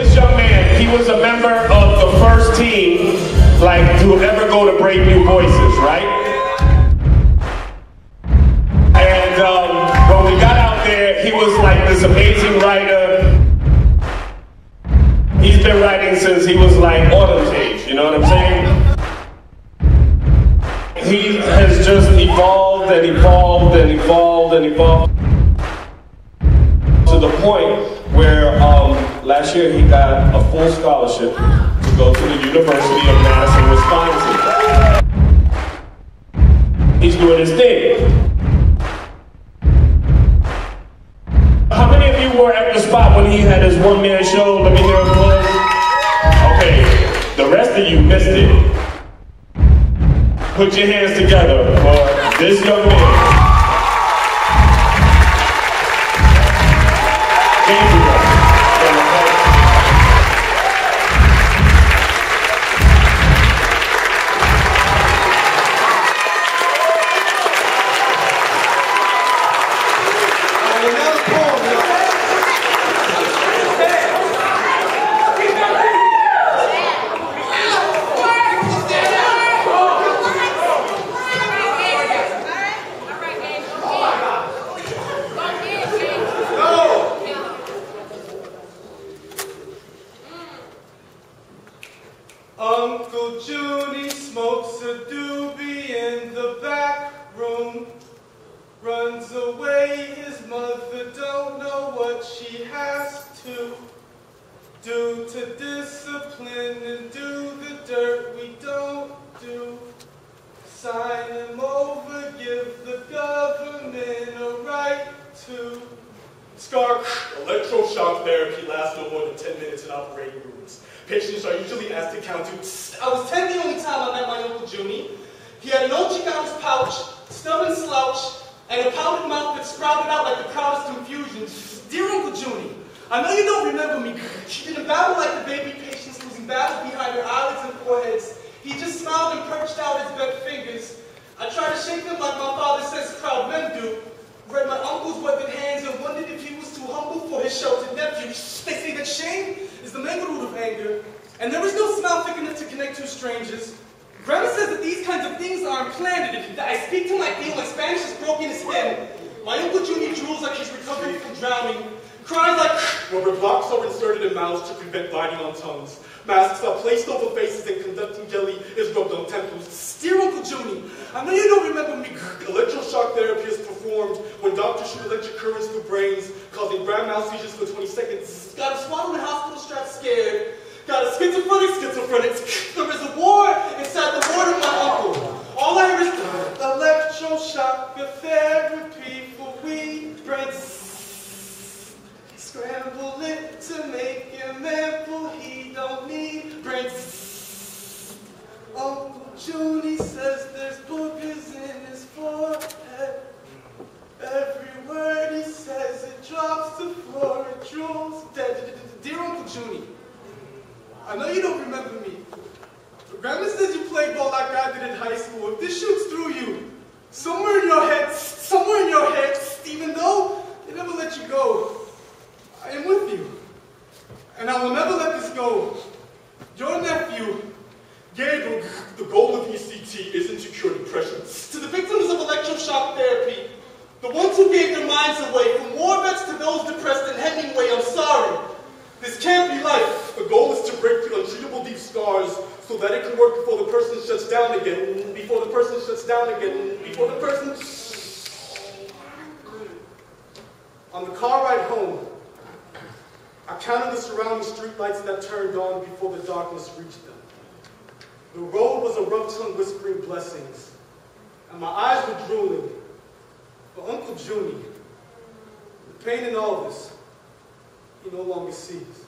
this young man, he was a member of the first team, like, to ever go to Brave New Voices, right? And when we got out there, he was like this amazing writer. He's been writing since he was like autumn's age, you know what I'm saying? He has just evolved and evolved and evolved and evolved to the point where last year he got a full scholarship to go to the University of Madison, Wisconsin. He's doing his thing. How many of you were at the spot when he had his one-man show? Let me hear applause. Okay, the rest of you missed it. Put your hands together for this young man. Gabriel. Uncle Juni smokes a doobie in the back room, runs away, his mother don't know what she has to do to discipline and do the dirt we don't do. Sign him over, give the government a right to. Scar, electroshock therapy lasts no more than 10 minutes in operating rooms. Patients are usually asked to count to... I was 10 the only time I met my Uncle Juni. He had an old cheek on his pouch, stubborn slouch, and a pouted mouth that sprouted out like the proudest confusion. Dear Uncle Juni, I know you don't remember me. She didn't battle like the baby patients losing battles behind her eyelids and foreheads. He just smiled and perched out his bent fingers. I tried to shake them like my father says proud men do. Read my uncle's weathered hands and wondered if he was too humble for his sheltered nephew. They say that shame is the main root of anger, and there is no smile thick enough to connect two strangers. Grandma says that these kinds of things are implanted. If I speak to him like being like Spanish has broken his skin. My Uncle Juni drools like he's recovering from drowning, cries like... Rubber blocks are inserted in mouths to prevent biting on tongues. Masks are placed over faces and conducting jelly is rubbed on temples. Dear Uncle Juni, I know you don't remember me. Electroshock therapy is performed when doctors shoot electric currents through brains, causing grand mal seizures for 20 seconds. Got a swallow in hospital strap scared. Got a schizophrenic. There is a war inside the ward of my uncle. All I hear is electroshock therapy for weak brains. Scramble it to make him ample. He don't need brains. Uncle Juni says there's boogers in his forehead. Every word he says, it drops to the floor, it drools dead. Dear Uncle Juni, I know you don't remember me. But Grandma says you played ball like I did in high school. If this shoots through you, somewhere in your head, even though they never let you go, I am with you. And I will never let this go. Your nephew, Gabriel. The goal of ECT isn't to cure depression. To the victims of electroshock therapy, the ones who gave their minds away, from war vets to those depressed in Hemingway, I'm sorry. This can't be life. The goal is to break through untreatable deep scars so that it can work before the person shuts down again, before the person shuts down again, before the person... On the car ride home, I counted the surrounding streetlights that turned on before the darkness reached them. The road was a rough tongue whispering blessings, and my eyes were drooling. But Uncle Juni, the pain in all this, he no longer sees.